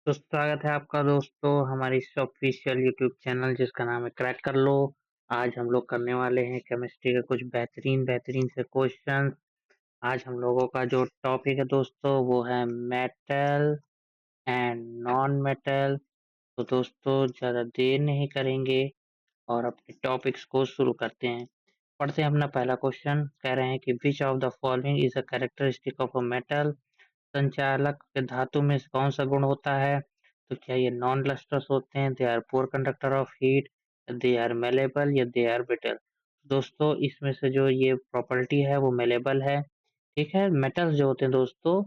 तो स्वागत है आपका दोस्तों हमारे इस ऑफिशियल यूट्यूब चैनल जिसका नाम है क्रैक कर लो। आज हम लोग करने वाले हैं केमिस्ट्री के कुछ बेहतरीन बेहतरीन से क्वेश्चन। आज हम लोगों का जो टॉपिक है दोस्तों वो है मेटल एंड नॉन मेटल। तो दोस्तों ज़्यादा देर नहीं करेंगे और अपने टॉपिक्स को शुरू करते हैं। पढ़ते हैं अपना पहला क्वेश्चन। कह रहे हैं कि which of the following is a characteristic of a metal. संचालक के धातु में कौन सा गुण होता है? तो क्या ये नॉन लस्ट्रस होते हैं, they are poor conductor of heat, they are malleable या दे आर ब्रिटल? दोस्तों इसमें से जो ये प्रॉपर्टी है वो मेलेबल है। ठीक है, मेटल्स जो होते हैं दोस्तों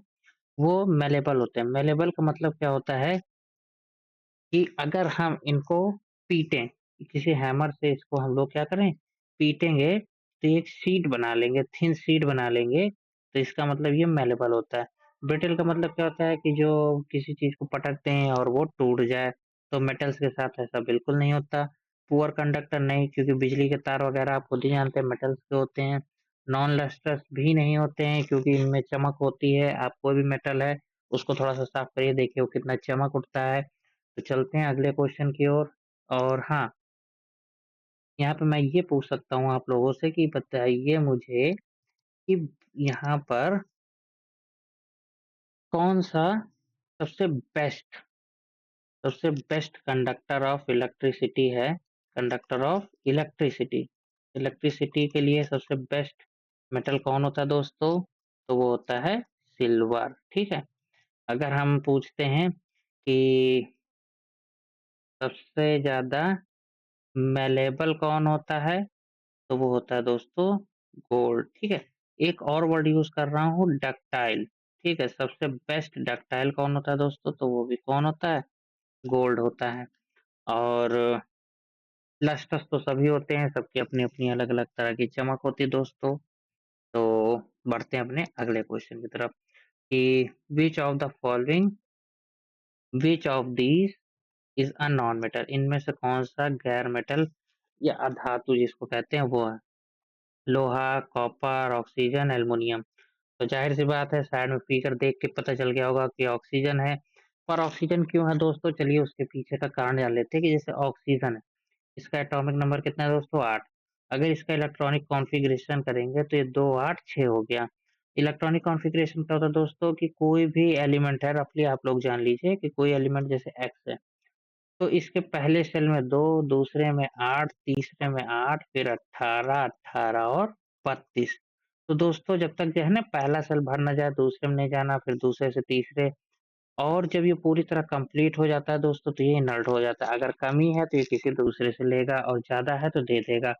वो मेलेबल होते हैं। मेलेबल का मतलब क्या होता है कि अगर हम इनको पीटें, किसी हैमर से इसको हम लोग क्या करें, पीटेंगे तो एक शीट बना लेंगे, थिन शीट बना लेंगे, तो इसका मतलब ये मेलेबल होता है। ब्रिटल का मतलब क्या होता है कि जो किसी चीज को पटकते हैं और वो टूट जाए। तो मेटल्स के साथ ऐसा बिल्कुल नहीं होता। पुअर कंडक्टर नहीं, क्योंकि बिजली के तार वगैरह आप खुद ही जानते हैं मेटल्स के होते हैं। नॉन लस्टर्स भी नहीं होते हैं क्योंकि इनमें चमक होती है। आप कोई भी मेटल है उसको थोड़ा सा साफ करिए, देखिए वो कितना चमक उठता है। तो चलते हैं अगले क्वेश्चन की ओर। और हाँ, यहाँ पे मैं ये पूछ सकता हूँ आप लोगों से कि बताइए मुझे कि यहाँ पर कौन सा सबसे बेस्ट सबसे बेस्ट कंडक्टर ऑफ इलेक्ट्रिसिटी है। कंडक्टर ऑफ इलेक्ट्रिसिटी, इलेक्ट्रिसिटी के लिए सबसे बेस्ट मेटल कौन होता है दोस्तों? तो वो होता है सिल्वर। ठीक है, अगर हम पूछते हैं कि सबसे ज्यादा मेलेबल कौन होता है, तो वो होता है दोस्तों गोल्ड। ठीक है, एक और वर्ड यूज कर रहा हूँ, डक्टाइल। ठीक है, सबसे बेस्ट डक्टाइल कौन होता है दोस्तों? तो वो भी कौन होता है? गोल्ड होता है। और लस्टर्स तो सभी होते हैं, सबकी अपनी अपनी अलग अलग तरह की चमक होती है दोस्तों। तो बढ़ते हैं अपने अगले क्वेश्चन की तरफ कि which of the following which of these is a non metal. इनमें से कौन सा गैर मेटल या अधातु जिसको कहते हैं वो है? लोहा, कॉपर, ऑक्सीजन, एल्युमिनियम। तो जाहिर सी बात है, साइड में फिगर देख के पता चल गया होगा कि ऑक्सीजन है। पर ऑक्सीजन क्यों है दोस्तों? चलिए उसके पीछे का कारण जान लेते हैं कि जैसे ऑक्सीजन है, इसका एटॉमिक नंबर कितना है दोस्तों? 8। अगर इसका इलेक्ट्रॉनिक कॉन्फ़िगरेशन करेंगे तो ये 2 8 6 हो गया। इलेक्ट्रॉनिक कॉन्फ़िगरेशन क्या होता है दोस्तों कि कोई भी एलिमेंट है, रफली आप लोग जान लीजिए कि कोई एलिमेंट जैसे एक्स है, तो इसके पहले सेल में 2, दूसरे में 8, तीसरे में 8, फिर 18, 18 और 32। तो दोस्तों जब तक जो है ना पहला सेल भर ना जाए दूसरे में नहीं जाना, फिर दूसरे से तीसरे, और जब ये पूरी तरह कंप्लीट हो जाता है दोस्तों तो ये इनर्ट हो जाता है। अगर कमी है तो ये किसी दूसरे से लेगा और ज़्यादा है तो दे देगा।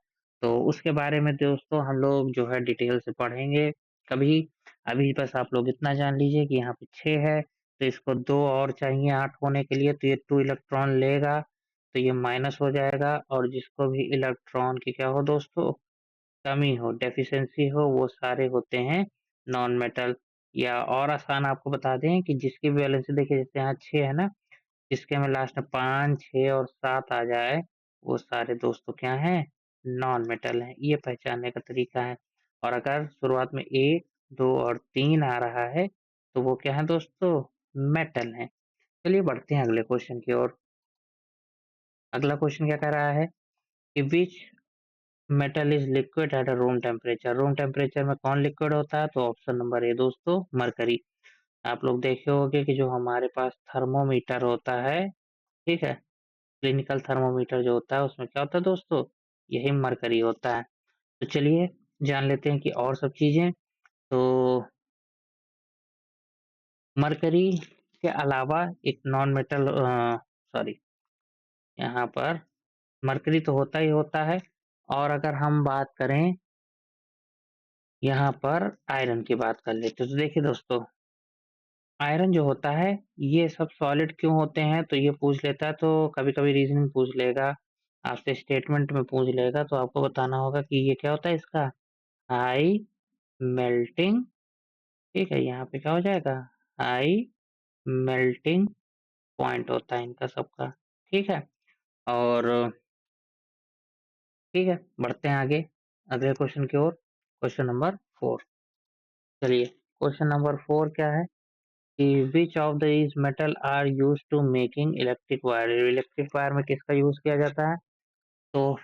तो उसके बारे में दोस्तों हम लोग जो है डिटेल से पढ़ेंगे कभी। अभी बस आप लोग इतना जान लीजिए कि यहाँ पे 6 है, तो इसको 2 और चाहिए 8 होने के लिए, तो ये 2 इलेक्ट्रॉन लेगा, तो ये माइनस हो जाएगा। और जिसको भी इलेक्ट्रॉन की क्या हो दोस्तों, कमी हो, डेफिशिएंसी हो, वो सारे होते हैं नॉन मेटल। या और आसान आपको बता दें कि जिसकी भी वैलेंसी देखिए, जैसे यहाँ 6 है ना, जिसके में लास्ट में 5, 6 और 7 आ जाए, वो सारे दोस्तों क्या हैं? नॉन मेटल हैं। ये पहचानने का तरीका है। और अगर शुरुआत में 1, 2 और 3 आ रहा है, तो वो क्या है दोस्तों? मेटल हैं। चलिए बढ़ते हैं अगले क्वेश्चन की ओर। अगला क्वेश्चन क्या कह रहा है कि which metal is liquid at a room temperature. Room temperature में कौन लिक्विड होता है? तो ऑप्शन नंबर ए दोस्तों, मरकरी। आप लोग देखे होंगे कि जो हमारे पास थर्मोमीटर होता है, ठीक है, क्लिनिकल थर्मोमीटर जो होता है उसमें क्या होता है दोस्तों? यही मरकरी होता है। तो चलिए जान लेते हैं कि और सब चीजें। तो मरकरी के अलावा एक नॉन मेटल, सॉरी, यहाँ पर मरकरी तो होता ही होता है। और अगर हम बात करें यहाँ पर आयरन की बात कर लेते हैं, तो देखिए दोस्तों, आयरन जो होता है, ये सब सॉलिड क्यों होते हैं तो ये पूछ लेता है। तो कभी कभी रीजनिंग पूछ लेगा, आपसे स्टेटमेंट में पूछ लेगा, तो आपको बताना होगा कि ये क्या होता है इसका? High melting. ठीक है, यहाँ पे क्या हो जाएगा? हाई मेल्टिंग पॉइंट होता है इनका सबका। ठीक है, और ठीक है, बढ़ते हैं आगे अगले क्वेश्चन की ओर। Question number 4। चलिए, क्वेश्चन नंबर 4 क्या है कि which of these metal are used to making electric wire. Electric wire में किसका यूज किया जाता है? तो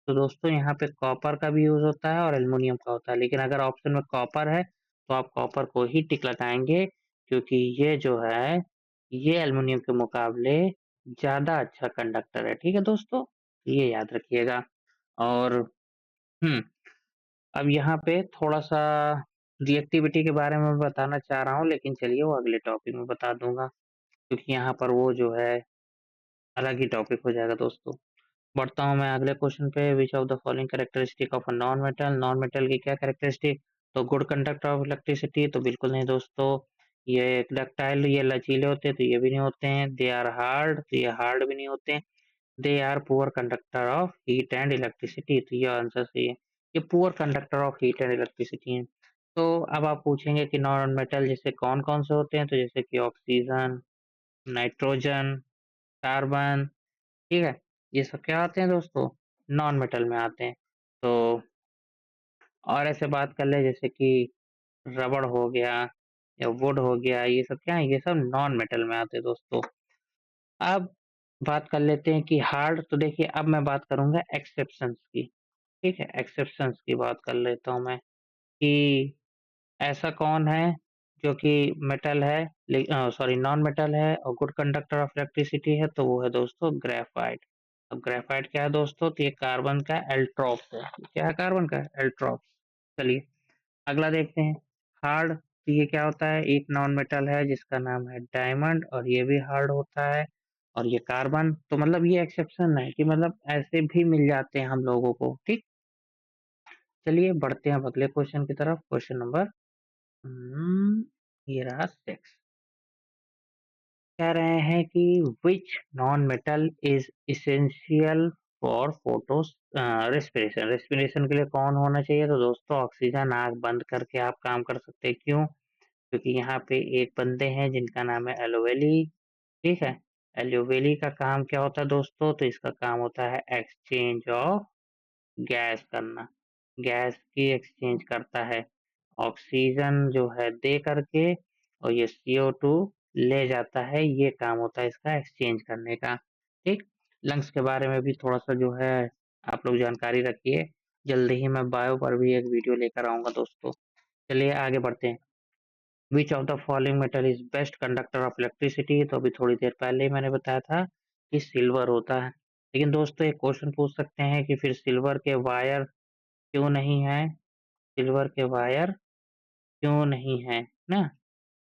दोस्तों यहाँ पे कॉपर का भी यूज होता है और एल्युमिनियम का होता है, लेकिन अगर ऑप्शन में कॉपर है तो आप कॉपर को ही टिक लगाएंगे, क्योंकि ये जो है ये एल्युमिनियम के मुकाबले ज्यादा अच्छा कंडक्टर है। ठीक है दोस्तों, ये याद रखिएगा। और हम्म अब यहाँ पे थोड़ा सा रिएक्टिविटी के बारे में बताना चाह रहा हूँ, लेकिन चलिए वो अगले टॉपिक में बता दूंगा, क्योंकि यहाँ पर वो जो है अलग ही टॉपिक हो जाएगा दोस्तों। बढ़ता हूँ मैं अगले क्वेश्चन पे। विच of the following characteristic of a non metal. Non metal की क्या कैरेक्टरिस्टिक? तो गुड कंडक्टर ऑफ इलेक्ट्रिसिटी, तो बिल्कुल नहीं दोस्तों। ये डक्टाइल, ये लचीले होते हैं तो ये भी नहीं होते हैं। दे आर हार्ड, तो ये हार्ड भी नहीं होते हैं। They are poor conductor of heat and electricity, तो ये आंसर सही है। ये poor conductor of heat and electricity है। तो अब आप पूछेंगे कि नॉन मेटल जैसे कौन कौन से होते हैं, तो जैसे कि ऑक्सीजन, नाइट्रोजन, कार्बन, ठीक है, ये सब क्या आते हैं दोस्तों? नॉन मेटल में आते हैं। तो और ऐसे बात कर ले जैसे कि रबड़ हो गया या वुड हो गया, ये सब क्या है? ये सब नॉन मेटल में आते हैं दोस्तों। अब बात कर लेते हैं कि हार्ड, तो देखिए अब मैं बात करूंगा एक्सेप्शंस की। ठीक है, एक्सेप्शंस की बात कर लेता हूँ मैं कि ऐसा कौन है जो कि मेटल है, सॉरी नॉन मेटल है और गुड कंडक्टर ऑफ इलेक्ट्रिसिटी है, तो वो है दोस्तों ग्रेफाइट। अब ग्रेफाइट क्या है दोस्तों? तो ये कार्बन का एल्ट्रॉप है। क्या है कार्बन का एल्ट्रॉप? चलिए अगला देखते हैं। हार्ड, तो ये क्या होता है? एक नॉन मेटल है जिसका नाम है डायमंड और ये भी हार्ड होता है। और ये कार्बन, तो मतलब ये एक्सेप्शन है कि मतलब ऐसे भी मिल जाते हैं हम लोगों को। ठीक, चलिए बढ़ते हैं अब अगले क्वेश्चन की तरफ। क्वेश्चन नंबर ये रहा 6। कह रहे हैं कि which non metal is essential for photo respiration. Respiration के लिए कौन होना चाहिए? तो दोस्तों ऑक्सीजन। आंख बंद करके आप काम कर सकते हैं, क्यों? क्योंकि यहाँ पे एक बंदे हैं जिनका नाम है एलोवेली। ठीक है, एलोवेली का काम क्या होता है दोस्तों? तो इसका काम होता है एक्सचेंज ऑफ गैस करना। गैस की एक्सचेंज करता है, ऑक्सीजन जो है दे करके, और ये CO2 ले जाता है। ये काम होता है इसका एक्सचेंज करने का। ठीक, लंग्स के बारे में भी थोड़ा सा जो है आप लोग जानकारी रखिए। जल्दी ही मैं बायो पर भी एक वीडियो लेकर आऊंगा दोस्तों। चलिए आगे बढ़ते हैं। Which of the following metal is best conductor of electricity. तो अभी थोड़ी देर पहले ही मैंने बताया था कि सिल्वर होता है। लेकिन दोस्तों एक क्वेश्चन पूछ सकते हैं कि फिर सिल्वर के वायर क्यों नहीं है? सिल्वर के वायर क्यों नहीं है ना?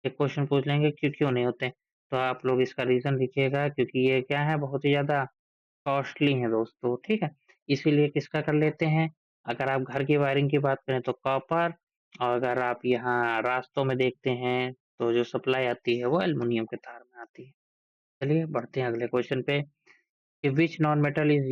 एक क्वेश्चन पूछ लेंगे कि क्यों नहीं होते। तो आप लोग इसका रीजन लिखिएगा, क्योंकि ये क्या है, बहुत ही ज्यादा कॉस्टली है दोस्तों। ठीक है, इसीलिए किसका कर लेते हैं? अगर आप घर की वायरिंग की बात करें तो कॉपर, और अगर आप यहाँ रास्तों में देखते हैं तो जो सप्लाई आती है वो एल्युमिनियम के तार में आती है। चलिए बढ़ते हैं अगले क्वेश्चन पे कि which non metal is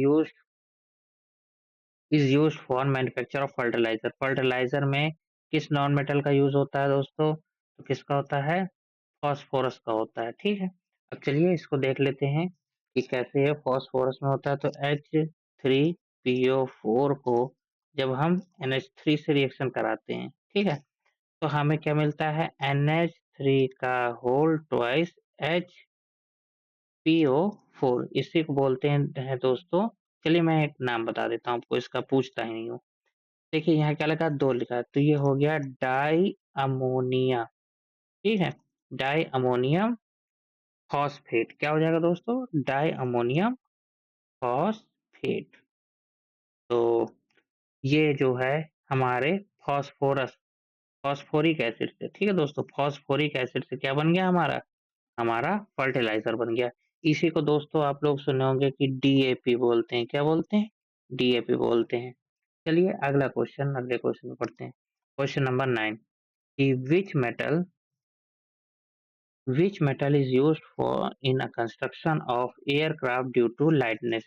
used for manufacture of fertiliser. Fertiliser में किस नॉन मेटल का यूज होता है दोस्तों? तो किसका होता है? फास्फोरस का होता है। ठीक है, अब चलिए इसको देख लेते हैं कि कैसे है फास्फोरस में होता है। तो H3PO4 को जब हम NH3 से रिएक्शन कराते हैं, ठीक है, तो हमें क्या मिलता है? NH3 का होल ट्वाइस HPO4, इसी को बोलते हैं दोस्तों। चलिए मैं एक नाम बता देता हूँ आपको, इसका पूछता ही नहीं हूँ। देखिए यहाँ क्या लिखा है? 2 लिखा है, तो ये हो गया डाई अमोनिया। ठीक है, डाई अमोनियम फॉस्फेट। क्या हो जाएगा दोस्तों? Di ammonium phosphate. तो ये जो है हमारे फॉस्फोरस, फॉस्फोरिक एसिड से, ठीक है दोस्तों, फॉस्फोरिक एसिड से क्या बन गया हमारा? हमारा फर्टिलाइजर बन गया। इसी को दोस्तों आप लोग सुने होंगे कि DAP बोलते हैं। क्या बोलते हैं? DAP बोलते हैं। चलिए अगला क्वेश्चन, अगले क्वेश्चन में पढ़ते हैं। क्वेश्चन नंबर 9 कि which metal is used for in a construction of aircraft due to lightness।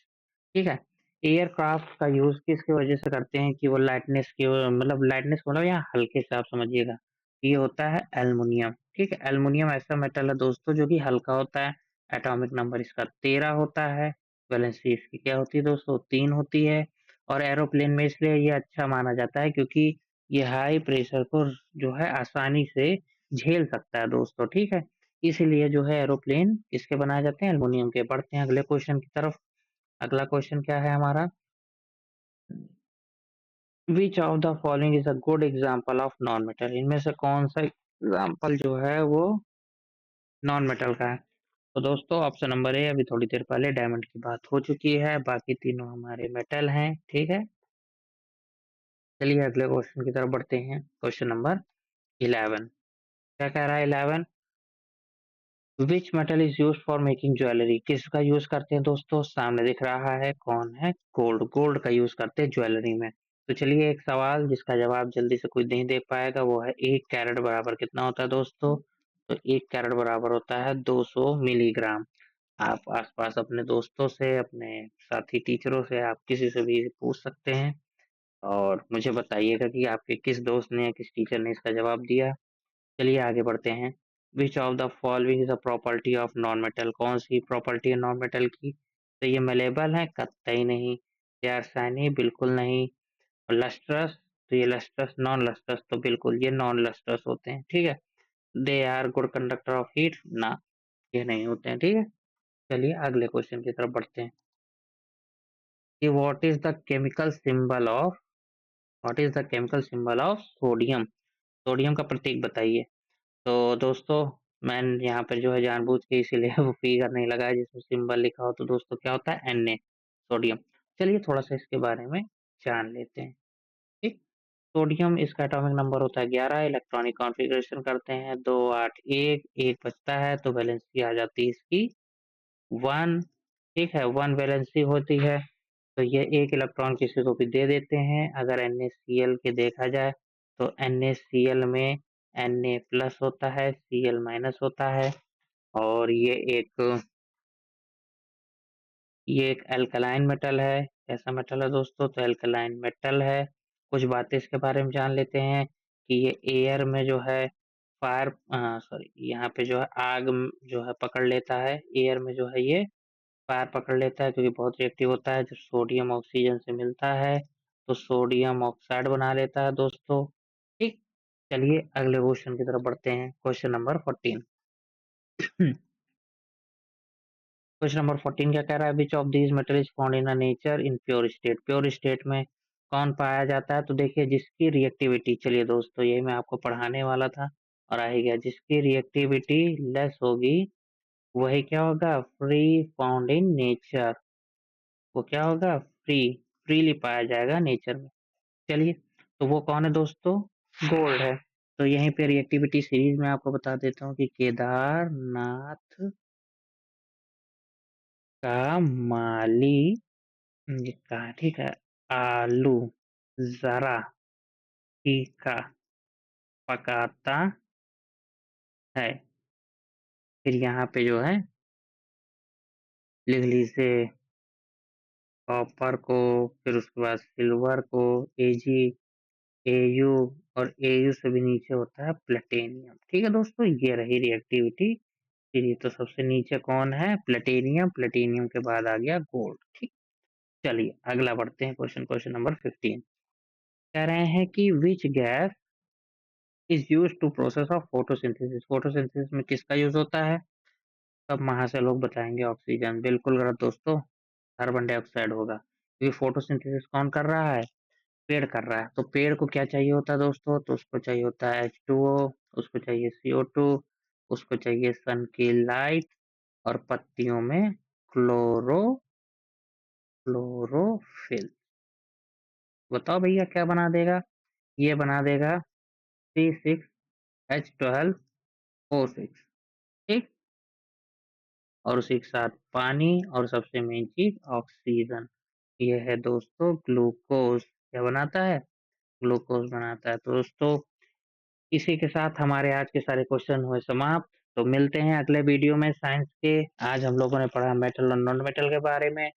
ठीक है, एयरक्राफ्ट का यूज किसकी वजह से करते हैं कि वो लाइटनेस की, मतलब लाइटनेस मतलब यहाँ हल्के से आप समझिएगा, ये होता है एल्युमिनियम। ठीक है, एल्युमिनियम ऐसा मेटल है दोस्तों जो कि हल्का होता है। एटॉमिक नंबर इसका 13 होता है। वैलेंसी इसकी क्या होती है दोस्तों? 3 होती है। और एरोप्लेन में इसलिए ये अच्छा माना जाता है क्योंकि ये हाई प्रेशर को जो है आसानी से झेल सकता है दोस्तों। ठीक है, इसीलिए जो है एरोप्लेन किसके बनाए जाते हैं? एल्युमिनियम के। बढ़ते हैं अगले क्वेश्चन की तरफ। अगला क्वेश्चन क्या है हमारा? विच of the following is a good example of non metal? इनमें से कौन सा एग्जाम्पल जो है वो नॉन मेटल का है? तो दोस्तों ऑप्शन नंबर ए, अभी थोड़ी देर पहले डायमंड की बात हो चुकी है, बाकी तीनों हमारे मेटल हैं, ठीक है। चलिए अगले क्वेश्चन की तरफ बढ़ते हैं। क्वेश्चन नंबर 11 क्या कह रहा है? 11 which metal is use for making jewellery? किसका यूज करते हैं दोस्तों? सामने दिख रहा है, कौन है? गोल्ड। गोल्ड का यूज करते हैं ज्वेलरी में। तो चलिए एक सवाल जिसका जवाब जल्दी से कोई नहीं दे पाएगा, वो है 1 कैरेट बराबर कितना होता है दोस्तों? तो 1 कैरेट बराबर होता है 200 मिलीग्राम। आप आसपास अपने दोस्तों से, अपने साथी टीचरों से, आप किसी से भी पूछ सकते हैं और मुझे बताइएगा कि आपके किस दोस्त ने या किस टीचर ने इसका जवाब दिया। चलिए आगे बढ़ते हैं। Which of the following is a property of non metal? कौन सी प्रॉपर्टी है नॉन मेटल की? तो ये मेलेबल है? कतई नहीं। They are shiny? बिल्कुल नहीं। और लस्ट्रस? तो ये लस्ट्रस, नॉन लस्ट्रस तो बिल्कुल ये नॉन लस्ट्रस होते हैं, ठीक है। They are good conductor of heat? ना, ये नहीं होते हैं, ठीक है। चलिए अगले क्वेश्चन की तरफ बढ़ते हैं कि what is the chemical symbol of, what is the chemical symbol of sodium? Sodium का प्रतीक बताइए। तो दोस्तों मैंने यहाँ पे जो है जानबूझ के इसीलिए वो फिगर नहीं लगाया जिसमें सिंबल लिखा हो। तो दोस्तों क्या होता है? Na, sodium. चलिए थोड़ा सा इसके बारे में जान लेते हैं, ठीक। सोडियम, इसका एटॉमिक नंबर होता है 11। इलेक्ट्रॉनिक कॉन्फ़िगरेशन करते हैं 2 8 1, 1 बचता है तो वैलेंसी आ जाती है इसकी 1, ठीक है। 1 वैलेंसी होती है तो ये एक इलेक्ट्रॉन किसी को भी दे देते हैं। अगर NaCl के देखा जाए तो NaCl में Na प्लस होता है, Cl माइनस होता है और ये एक अल्कलाइन मेटल है। कैसा मेटल है दोस्तों? तो अल्कलाइन मेटल है। कुछ बातें इसके बारे में जान लेते हैं कि ये एयर में जो है फायर सॉरी यहाँ पे जो है आग जो है पकड़ लेता है। एयर में जो है ये फायर पकड़ लेता है क्योंकि बहुत रिएक्टिव होता है। जब सोडियम ऑक्सीजन से मिलता है तो सोडियम ऑक्साइड बना लेता है दोस्तों, ठीक। चलिए अगले क्वेश्चन की तरफ बढ़ते हैं। क्वेश्चन नंबर 14 क्वेश्चन नंबर 14 क्या कह रहा है? विच of these metal is found in nature in pure state? Pure state में कौन पाया जाता है? तो देखिए जिसकी रिएक्टिविटी, चलिए दोस्तों यही मैं आपको पढ़ाने वाला था और आ ही गया, जिसकी रिएक्टिविटी लेस होगी वही क्या होगा? Free found in nature. वो क्या होगा? फ्रीली पाया जाएगा नेचर में। चलिए तो वो कौन है दोस्तों? गोल्ड है। तो यहीं पे रिएक्टिविटी सीरीज में आपको बता देता हूँ कि केदारनाथ का माली ये कहा, ठीक है। आलू जरा तीखा पकाता है। फिर यहाँ पे जो है लिख लीजिए कॉपर को, फिर उसके बाद सिल्वर को, एजी, एयू, और एयू से भी नीचे होता है प्लेटिनियम, ठीक है दोस्तों। ये रही रिएक्टिविटी। फिर ये तो सबसे नीचे कौन है? प्लेटिनियम। प्लेटिनियम के बाद आ गया गोल्ड, ठीक। चलिए अगला बढ़ते हैं क्वेश्चन, क्वेश्चन नंबर 15 कह रहे हैं कि which gas is use to process of photosynthesis? Photosynthesis में किसका यूज होता है? तब वहां से लोग बताएंगे ऑक्सीजन। बिल्कुल गलत दोस्तों, कार्बन डाइऑक्साइड होगा क्योंकि फोटोसिंथेसिस कौन कर रहा है? पेड़ कर रहा है। तो पेड़ को क्या चाहिए होता है दोस्तों? तो उसको चाहिए होता है H2O, उसको चाहिए CO2, उसको चाहिए सन की लाइट और पत्तियों में क्लोरोफिल। बताओ भैया क्या बना देगा? ये बना देगा C6H12O6, ठीक। और उसी के साथ पानी और सबसे मेन चीज ऑक्सीजन। ये है दोस्तों ग्लूकोज। क्या बनाता है? ग्लूकोज बनाता है। तो दोस्तों इसी के साथ हमारे आज के सारे क्वेश्चन हुए समाप्त। तो मिलते हैं अगले वीडियो में साइंस के। आज हम लोगों ने पढ़ा मेटल और नॉन मेटल के बारे में।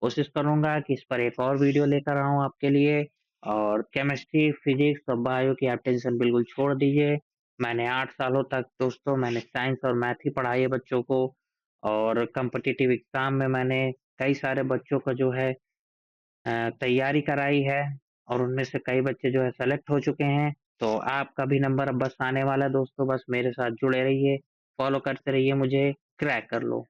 कोशिश करूंगा कि इस पर एक और वीडियो लेकर आऊं आपके लिए। और केमिस्ट्री, फिजिक्स और बायो की आप टेंशन बिल्कुल छोड़ दीजिए। मैंने 8 सालों तक दोस्तों मैंने साइंस और मैथ ही पढ़ाई है बच्चों को। और कम्पिटिटिव एग्जाम में मैंने कई सारे बच्चों को जो है तैयारी कराई है और उनमें से कई बच्चे जो है सेलेक्ट हो चुके हैं। तो आपका भी नंबर अब बस आने वाला है दोस्तों, बस मेरे साथ जुड़े रहिए। फॉलो करते रहिए मुझे, क्रैक कर लो।